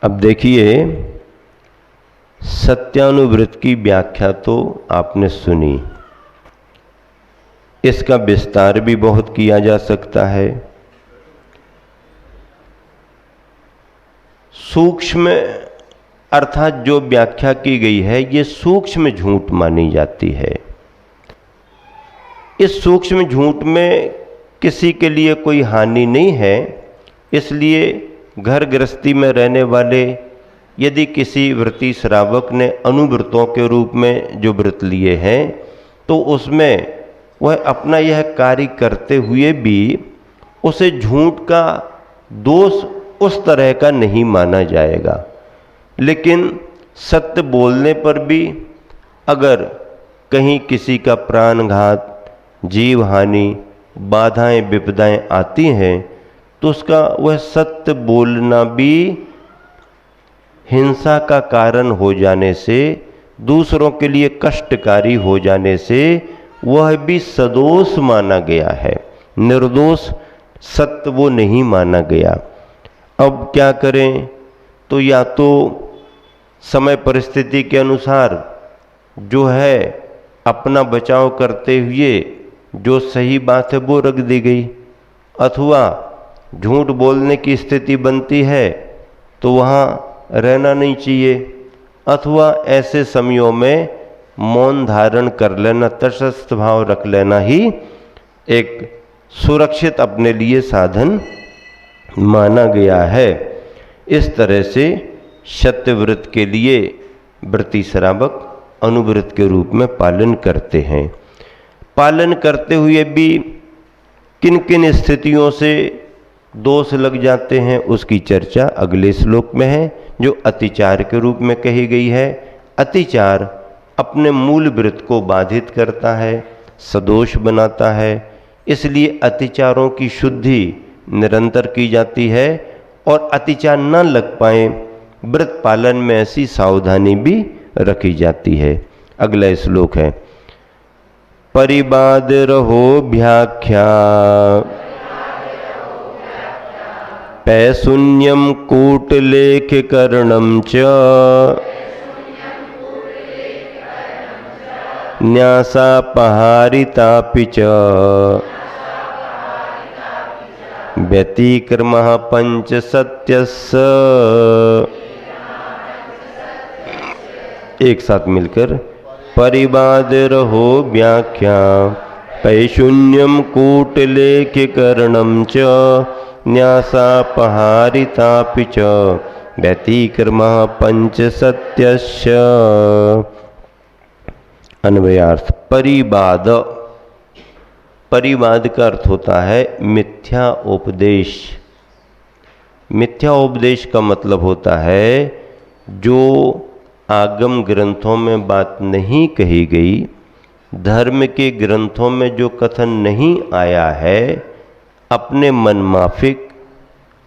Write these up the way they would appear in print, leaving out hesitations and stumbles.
अब देखिए, सत्यानुव्रत की व्याख्या तो आपने सुनी, इसका विस्तार भी बहुत किया जा सकता है। सूक्ष्म अर्थात जो व्याख्या की गई है ये सूक्ष्म झूठ मानी जाती है। इस सूक्ष्म झूठ में किसी के लिए कोई हानि नहीं है, इसलिए घर गृहस्थी में रहने वाले यदि किसी व्रती श्रावक ने अनुव्रतों के रूप में जो व्रत लिए हैं तो उसमें वह अपना यह कार्य करते हुए भी उसे झूठ का दोष उस तरह का नहीं माना जाएगा। लेकिन सत्य बोलने पर भी अगर कहीं किसी का प्राणघात, जीव हानि, बाधाएं विपदाएं आती हैं तो उसका वह सत्य बोलना भी हिंसा का कारण हो जाने से, दूसरों के लिए कष्टकारी हो जाने से वह भी सदोष माना गया है, निर्दोष सत्य वो नहीं माना गया। अब क्या करें? तो या तो समय परिस्थिति के अनुसार जो है अपना बचाव करते हुए जो सही बात है वो रख दी गई, अथवा झूठ बोलने की स्थिति बनती है तो वहाँ रहना नहीं चाहिए, अथवा ऐसे समयों में मौन धारण कर लेना, तटस्थ भाव रख लेना ही एक सुरक्षित अपने लिए साधन माना गया है। इस तरह से सत्यव्रत के लिए व्रती श्रावक अनुव्रत के रूप में पालन करते हैं। पालन करते हुए भी किन किन स्थितियों से दोष लग जाते हैं उसकी चर्चा अगले श्लोक में है, जो अतिचार के रूप में कही गई है। अतिचार अपने मूल व्रत को बाधित करता है, सदोष बनाता है, इसलिए अतिचारों की शुद्धि निरंतर की जाती है और अतिचार न लग पाए व्रत पालन में ऐसी सावधानी भी रखी जाती है। अगला श्लोक है, परिबाद रहो व्याख्या पैशून्यम कूटलेख करणम च न्यासापहारितापि च व्यतिक्रमः पंच सत्यस्य। एक साथ मिलकर, परिबाद रहो व्याख्या पैशून्यम कूटलेखीकरणम च न्यासापहारितापि च व्यतिक्रमः पंच सत्यस्य। अन्वयार्थ, परिबाद, परिवाद का अर्थ होता है मिथ्या उपदेश। मिथ्या उपदेश का मतलब होता है जो आगम ग्रंथों में बात नहीं कही गई, धर्म के ग्रंथों में जो कथन नहीं आया है, अपने मन माफिक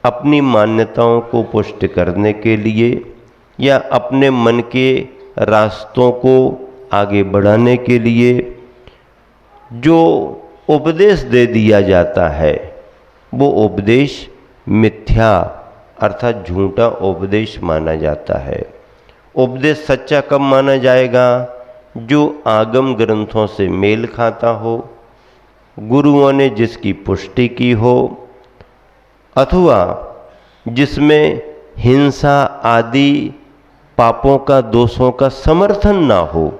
अपनी मान्यताओं को पुष्ट करने के लिए या अपने मन के रास्तों को आगे बढ़ाने के लिए जो उपदेश दे दिया जाता है वो उपदेश मिथ्या अर्थात झूठा उपदेश माना जाता है। उपदेश सच्चा कब माना जाएगा? जो आगम ग्रंथों से मेल खाता हो, गुरुओं ने जिसकी पुष्टि की हो, अथवा जिसमें हिंसा आदि पापों का, दोषों का समर्थन ना हो।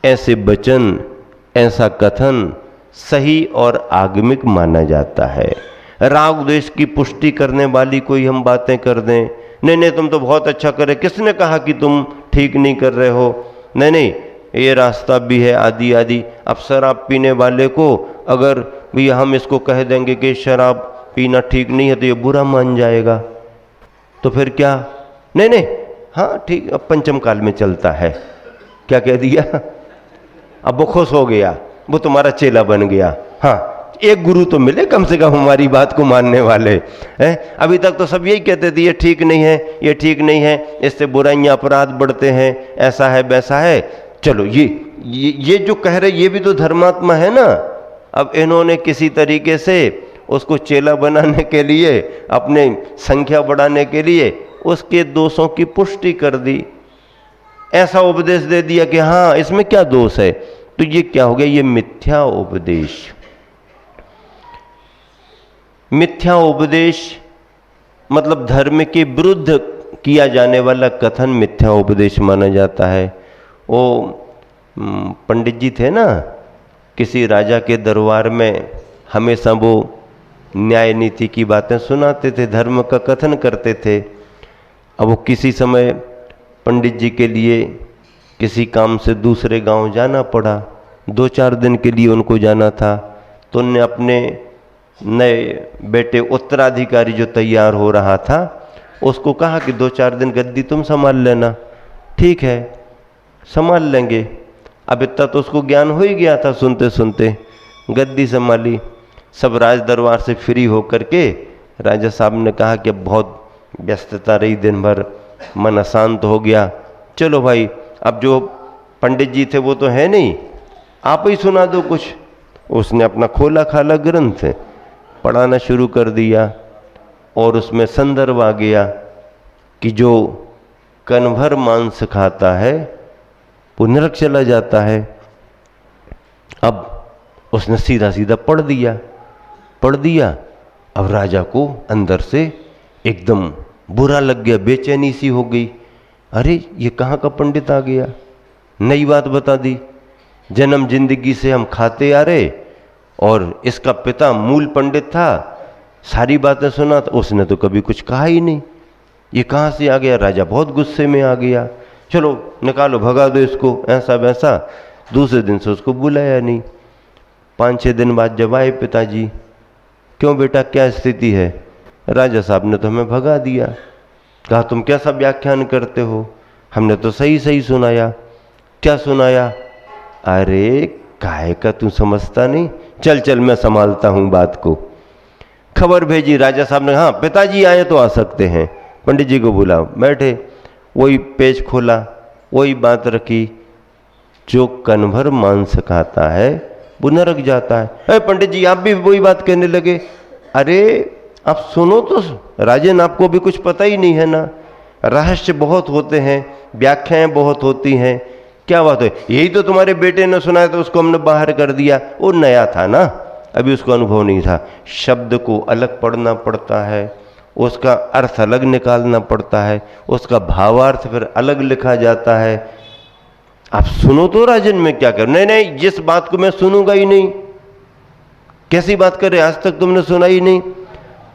ऐसे वचन, ऐसा कथन सही और आगमिक माना जाता है। राग द्वेष की पुष्टि करने वाली कोई हम बातें कर दें, नहीं नहीं तुम तो बहुत अच्छा कर रहे, किसने कहा कि तुम ठीक नहीं कर रहे हो, नहीं नहीं ये रास्ता भी है, आदि आदि। अब शराब पीने वाले को अगर भी हम इसको कह देंगे कि शराब पीना ठीक नहीं है तो ये बुरा मान जाएगा, तो फिर क्या? नहीं नहीं हाँ ठीक, अब पंचम काल में चलता है, क्या कह दिया, अब वो खुश हो गया, वो तुम्हारा चेला बन गया। हाँ, एक गुरु तो मिले कम से कम हमारी बात को मानने वाले हैं। अभी तक तो सब यही कहते थे ये ठीक नहीं है, ये ठीक नहीं है, इससे बुराइयां अपराध बढ़ते हैं, ऐसा है वैसा है। चलो ये जो कह रहे ये भी तो धर्मात्मा है ना। अब इन्होंने किसी तरीके से उसको चेला बनाने के लिए, अपने संख्या बढ़ाने के लिए उसके दोषों की पुष्टि कर दी, ऐसा उपदेश दे दिया कि हाँ इसमें क्या दोष है, तो ये क्या हो गया, ये मिथ्या उपदेश। मिथ्या उपदेश मतलब धर्म के विरुद्ध किया जाने वाला कथन मिथ्या उपदेश माना जाता है। वो पंडित जी थे ना, किसी राजा के दरबार में हमेशा वो न्याय नीति की बातें सुनाते थे, धर्म का कथन करते थे। अब वो किसी समय पंडित जी के लिए किसी काम से दूसरे गांव जाना पड़ा, 2-4 दिन के लिए उनको जाना था, तो उनने अपने नए बेटे उत्तराधिकारी जो तैयार हो रहा था उसको कहा कि 2-4 दिन गद्दी तुम संभाल लेना। ठीक है, संभाल लेंगे। अब इतना तो उसको ज्ञान हो ही गया था, सुनते सुनते गद्दी संभाली। सब राज दरबार से फ्री होकर के राजा साहब ने कहा कि अब बहुत व्यस्तता रही दिन भर, मन अशांत हो गया, चलो भाई अब जो पंडित जी थे वो तो है नहीं, आप ही सुना दो कुछ। उसने अपना खोला खाला ग्रंथ पढ़ाना शुरू कर दिया और उसमें संदर्भ आ गया कि जो कनभर मांस खाता है वो नरक चला जाता है। अब उसने सीधा सीधा पढ़ दिया। अब राजा को अंदर से एकदम बुरा लग गया, बेचैनी सी हो गई। अरे ये कहाँ का पंडित आ गया, नई बात बता दी। जन्म जिंदगी से हम खाते आ रहे और इसका पिता मूल पंडित था, सारी बातें सुना, तो उसने तो कभी कुछ कहा ही नहीं, ये कहाँ से आ गया। राजा बहुत गुस्से में आ गया, चलो निकालो, भगा दो इसको, ऐसा वैसा। दूसरे दिन से उसको बुलाया नहीं। 5-6 दिन बाद जब आए पिताजी, क्यों बेटा क्या स्थिति है? राजा साहब ने तो हमें भगा दिया, कहा तुम कैसा व्याख्यान करते हो, हमने तो सही सही सुनाया। क्या सुनाया? अरे काहे का तू समझता नहीं, चल चल मैं संभालता हूँ बात को। खबर भेजी, राजा साहब ने, हाँ पिताजी आए तो आ सकते हैं। पंडित जी को बुला, बैठे, वही पेज खोला, वही बात रखी, जो कनभर मांस खाता है वो नरक जाता है। अरे पंडित जी आप भी वही बात कहने लगे। अरे आप सुनो तो, राजन आपको भी कुछ पता ही नहीं है ना, रहस्य बहुत होते हैं, व्याख्याएं बहुत होती हैं, क्या बात है, यही तो तुम्हारे बेटे ने सुनाया तो उसको हमने बाहर कर दिया। वो नया था ना, अभी उसको अनुभव नहीं था। शब्द को अलग पढ़ना पड़ता है, उसका अर्थ अलग निकालना पड़ता है, उसका भावार्थ फिर अलग लिखा जाता है। आप सुनो तो राजन, में क्या कर, नहीं नहीं जिस बात को मैं सुनूंगा ही नहीं। कैसी बात कर रहे, आज तक तुमने सुना ही नहीं।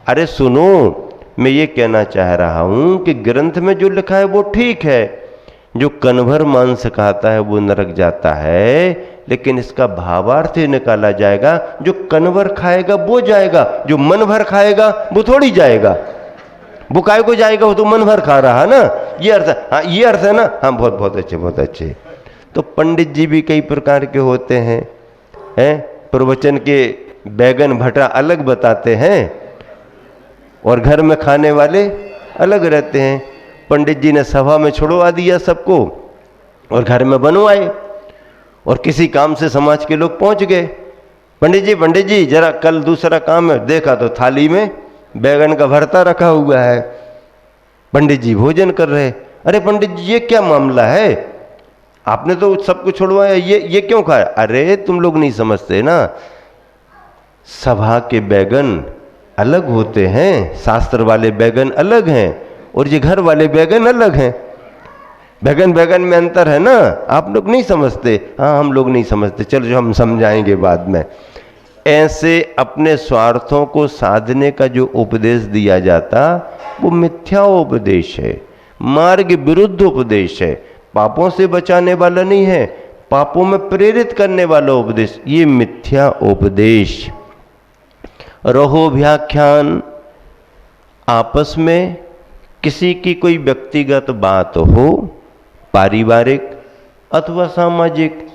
अरे सुनो, मैं ये कहना चाह रहा हूं कि ग्रंथ में जो लिखा है वो ठीक है, जो कनभर मांस खाता है वो नरक जाता है, लेकिन इसका भावार्थ ही निकाला जाएगा, जो कनभर खाएगा वो जाएगा, जो मन भर खाएगा वो थोड़ी जाएगा। वो काय को जाएगा, वो तो मन भर खा रहा ना, ये अर्थ। हाँ ये अर्थ है ना, हाँ बहुत बहुत अच्छे बहुत अच्छे। तो पंडित जी भी कई प्रकार के होते हैं, प्रवचन के बैगन भटा अलग बताते हैं और घर में खाने वाले अलग रहते हैं। पंडित जी ने सभा में छुड़वा दिया सबको और घर में बनवाए, और किसी काम से समाज के लोग पहुंच गए, पंडित जी जरा कल दूसरा काम है, देखा तो थाली में बैगन का भरता रखा हुआ है, पंडित जी भोजन कर रहे। अरे पंडित जी ये क्या मामला है, आपने तो सब कुछ छुड़वाया, ये क्यों खाया? अरे तुम लोग नहीं समझते ना, सभा के बैगन अलग होते हैं, शास्त्र वाले बैगन अलग हैं और ये घर वाले बैगन अलग हैं। बैगन में अंतर है ना, आप लोग नहीं समझते। हाँ हम लोग नहीं समझते, चलो जो हम समझाएंगे बाद में। ऐसे अपने स्वार्थों को साधने का जो उपदेश दिया जाता वो मिथ्या उपदेश है, मार्ग विरुद्ध उपदेश है, पापों से बचाने वाला नहीं है, पापों में प्रेरित करने वाला उपदेश, ये मिथ्या उपदेश। रहो व्याख्यान, आपस में किसी की कोई व्यक्तिगत बात हो, पारिवारिक अथवा सामाजिक,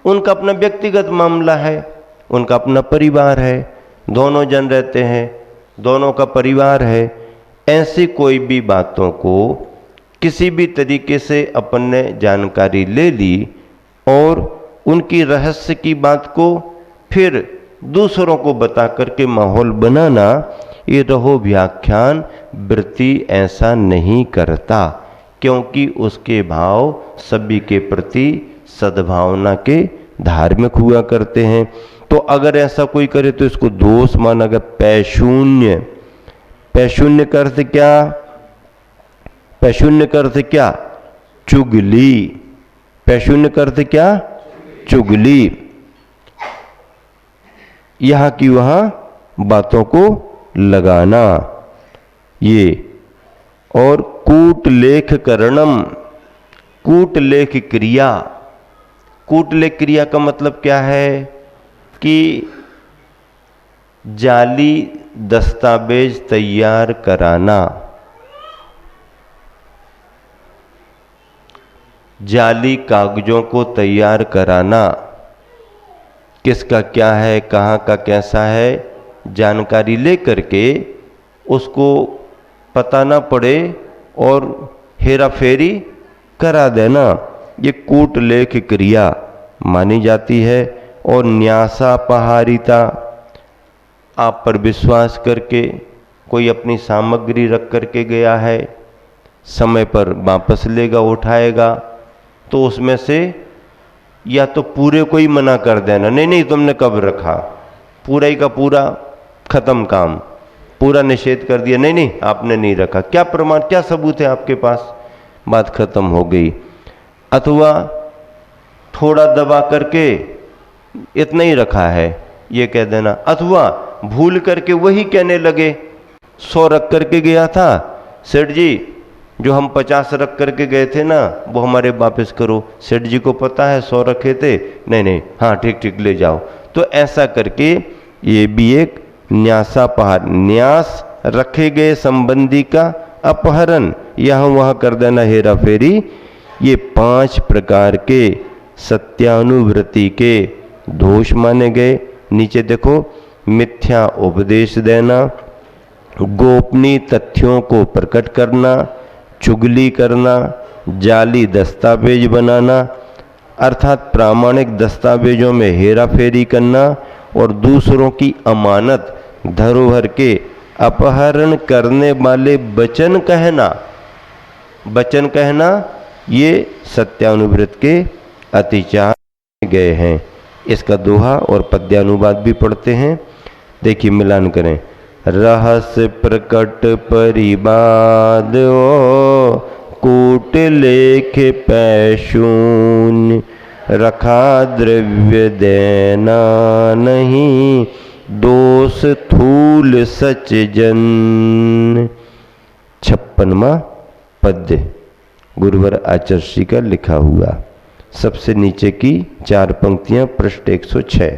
उनका अपना व्यक्तिगत मामला है, उनका अपना परिवार है, दोनों जन रहते हैं, दोनों का परिवार है, ऐसी कोई भी बातों को किसी भी तरीके से अपन ने जानकारी ले ली और उनकी रहस्य की बात को फिर दूसरों को बता करके माहौल बनाना, ये रहो व्याख्यान वृत्ति ऐसा नहीं करता, क्योंकि उसके भाव सभी के प्रति सद्भावना के धार्मिक हुआ करते हैं। तो अगर ऐसा कोई करे तो इसको दोष माना गया। पैशून्य, पैशून्य का अर्थ क्या? पैशून्य का अर्थ क्या? चुगली। पैशून्य का अर्थ क्या? चुगली। यहां की वहां बातों को लगाना ये। और कूटलेख करणम, कूटलेख क्रिया। कूटलेख क्रिया का मतलब क्या है कि जाली दस्तावेज तैयार कराना। जाली कागजों को तैयार कराना। किसका क्या है, कहाँ का कैसा है, जानकारी लेकर के उसको पता ना पड़े और हेरा फेरी करा देना, ये कूटलेख क्रिया मानी जाती है। और न्यासापहारिता, आप पर विश्वास करके कोई अपनी सामग्री रख करके गया है, समय पर वापस लेगा, उठाएगा, तो उसमें से या तो पूरे को ही मना कर देना, नहीं नहीं तुमने कब रखा, पूरा ही का पूरा खत्म काम, पूरा निषेध कर दिया, नहीं नहीं आपने नहीं रखा, क्या प्रमाण, क्या सबूत है आपके पास, बात खत्म हो गई। अथवा थोड़ा दबा करके इतना ही रखा है ये कह देना। अथवा भूल करके वही कहने लगे, 100 रख करके गया था सेठ जी, जो हम 50 रख करके गए थे ना वो हमारे वापस करो। सेठ जी को पता है 100 रखे थे, नहीं नहीं हाँ ठीक ठीक ले जाओ। तो ऐसा करके ये भी एक न्यासापहार, न्यास रखे गए संबंधी का अपहरण, यहाँ वहाँ कर देना, हेरा फेरी। ये 5 प्रकार के सत्यानुवृत्ति के दोष माने गए। नीचे देखो, मिथ्या उपदेश देना, गोपनीय तथ्यों को प्रकट करना, चुगली करना, जाली दस्तावेज बनाना अर्थात प्रामाणिक दस्तावेजों में हेरा फेरी करना, और दूसरों की अमानत धरोहर के अपहरण करने वाले वचन कहना, वचन कहना ये सत्यानुवृत्त के अतिचार गए हैं। इसका दोहा और पद्यानुवाद भी पढ़ते हैं, देखिए मिलान करें। रहस्य प्रकट परिबाद ओ कूट लेख पैशून्य, रखा द्रव्य देना नहीं, दोष थूल सच जन। 56वां पद्य गुरुवर आचार्य श्री का लिखा हुआ, सबसे नीचे की 4 पंक्तियां, पृष्ठ 106।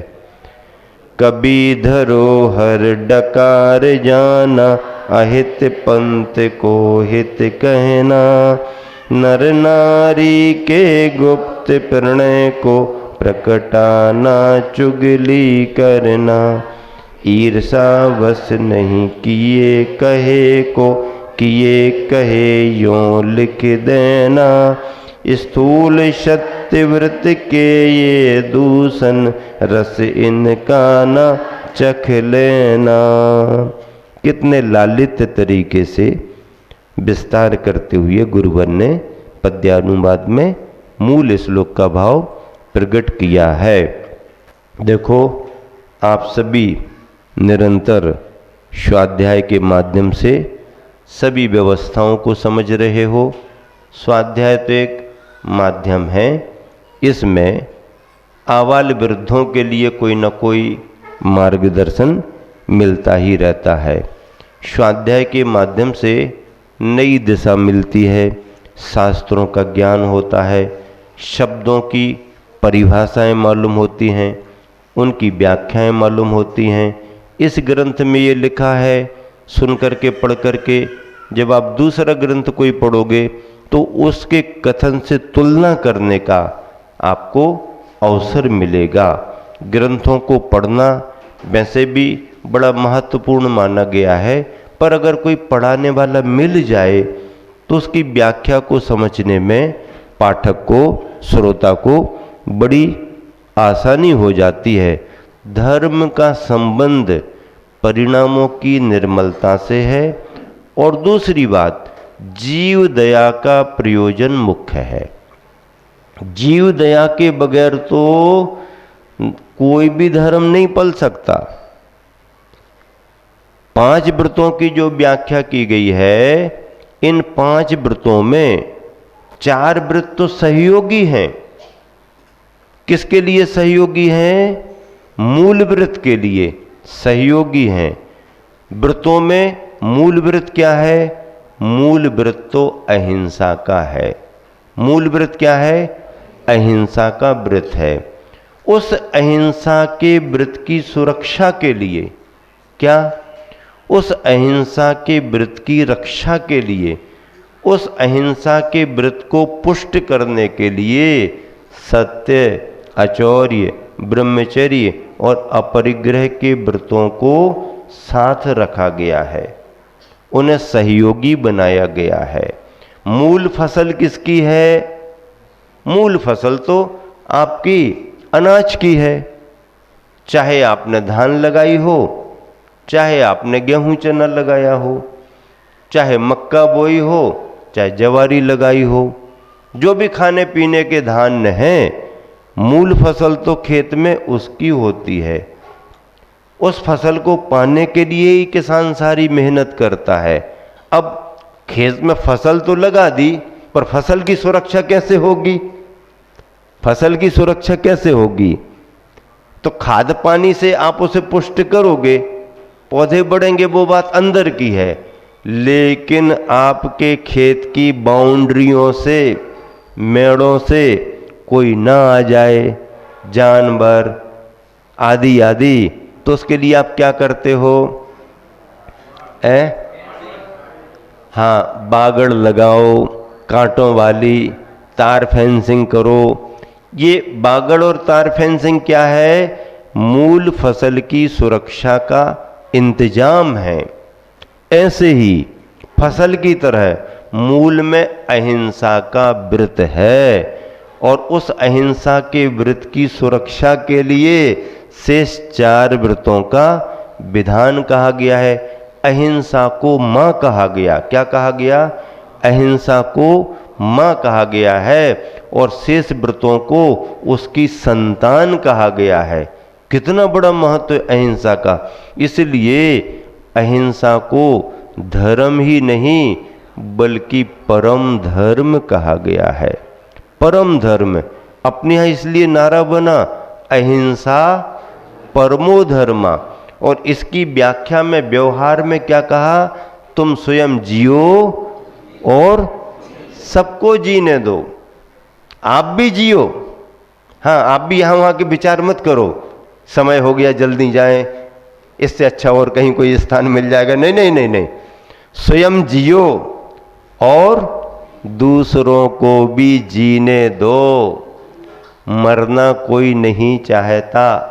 कभी धरोहर डकार जाना, अहित पंथ को हित कहना, नर नारी के गुप्त प्रणय को प्रकटाना, चुगली करना, ईर्षावश नहीं किए कहे को, किए कहे यों लिख देना, स्थूल सत्यव्रत के ये दूषण, रस इनका न चख लेना। कितने लालित्य तरीके से विस्तार करते हुए गुरुवर ने पद्यानुवाद में मूल श्लोक का भाव प्रकट किया है। देखो, आप सभी निरंतर स्वाध्याय के माध्यम से सभी व्यवस्थाओं को समझ रहे हो। स्वाध्याय तो एक माध्यम है, इसमें आबाल वृद्धों के लिए कोई न कोई मार्गदर्शन मिलता ही रहता है। स्वाध्याय के माध्यम से नई दिशा मिलती है, शास्त्रों का ज्ञान होता है, शब्दों की परिभाषाएं मालूम होती हैं, उनकी व्याख्याएं मालूम होती हैं। इस ग्रंथ में ये लिखा है, सुन करके पढ़ करके जब आप दूसरा ग्रंथ कोई पढ़ोगे तो उसके कथन से तुलना करने का आपको अवसर मिलेगा। ग्रंथों को पढ़ना वैसे भी बड़ा महत्वपूर्ण माना गया है, पर अगर कोई पढ़ाने वाला मिल जाए तो उसकी व्याख्या को समझने में पाठक को, श्रोता को बड़ी आसानी हो जाती है। धर्म का संबंध परिणामों की निर्मलता से है और दूसरी बात, जीव दया का प्रयोजन मुख्य है। जीव दया के बगैर तो कोई भी धर्म नहीं पल सकता। 5 व्रतों की जो व्याख्या की गई है, इन 5 व्रतों में 4 व्रत तो सहयोगी हैं। किसके लिए सहयोगी हैं? मूल व्रत के लिए सहयोगी हैं। व्रतों में मूल व्रत क्या है? मूल व्रत तो अहिंसा का है। मूल व्रत क्या है? अहिंसा का व्रत है। उस अहिंसा के व्रत की सुरक्षा के लिए क्या? उस अहिंसा के व्रत की रक्षा के लिए, उस अहिंसा के व्रत को पुष्ट करने के लिए सत्य, अचौर्य, ब्रह्मचर्य और अपरिग्रह के व्रतों को साथ रखा गया है, उन्हें सहयोगी बनाया गया है। मूल फसल किसकी है? मूल फसल तो आपकी अनाज की है। चाहे आपने धान लगाई हो, चाहे आपने गेहूं चना लगाया हो, चाहे मक्का बोई हो, चाहे जवारी लगाई हो, जो भी खाने पीने के धान्य हैं, मूल फसल तो खेत में उसकी होती है। उस फसल को पाने के लिए ही किसान सारी मेहनत करता है। अब खेत में फसल तो लगा दी, पर फसल की सुरक्षा कैसे होगी? फसल की सुरक्षा कैसे होगी? तो खाद पानी से आप उसे पुष्ट करोगे, पौधे बढ़ेंगे, वो बात अंदर की है। लेकिन आपके खेत की बाउंड्रियों से, मेड़ों से कोई ना आ जाए, जानवर आदि आदि, तो उसके लिए आप क्या करते हो? हाँ, बागड़ लगाओ, कांटों वाली, तार फेंसिंग करो। ये बागड़ और तार फेंसिंग क्या है? मूल फसल की सुरक्षा का इंतजाम है। ऐसे ही फसल की तरह मूल में अहिंसा का व्रत है, और उस अहिंसा के व्रत की सुरक्षा के लिए शेष 4 व्रतों का विधान कहा गया है। अहिंसा को मां कहा गया। क्या कहा गया? अहिंसा को मां कहा गया है, और शेष व्रतों को उसकी संतान कहा गया है। कितना बड़ा महत्व है अहिंसा का। इसलिए अहिंसा को धर्म ही नहीं बल्कि परम धर्म कहा गया है। परम धर्म अपने यहाँ इसलिए नारा बना, अहिंसा परमो धर्मा। और इसकी व्याख्या में, व्यवहार में क्या कहा? तुम स्वयं जियो और सबको जीने दो। आप भी जियो। हाँ, आप भी यहाँ वहाँ के विचार मत करो, समय हो गया जल्दी जाएं, इससे अच्छा और कहीं कोई स्थान मिल जाएगा। नहीं नहीं नहीं नहीं, स्वयं जियो और दूसरों को भी जीने दो। मरना कोई नहीं चाहता,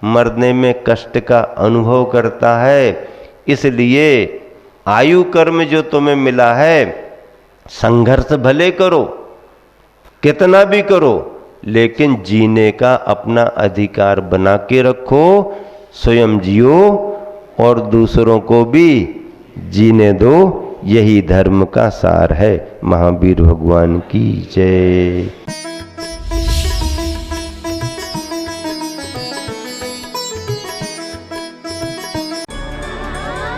मरने में कष्ट का अनुभव करता है। इसलिए आयु कर्म जो तुम्हें मिला है, संघर्ष भले करो, कितना भी करो, लेकिन जीने का अपना अधिकार बना के रखो। स्वयं जियो और दूसरों को भी जीने दो। यही धर्म का सार है। महावीर भगवान की जय।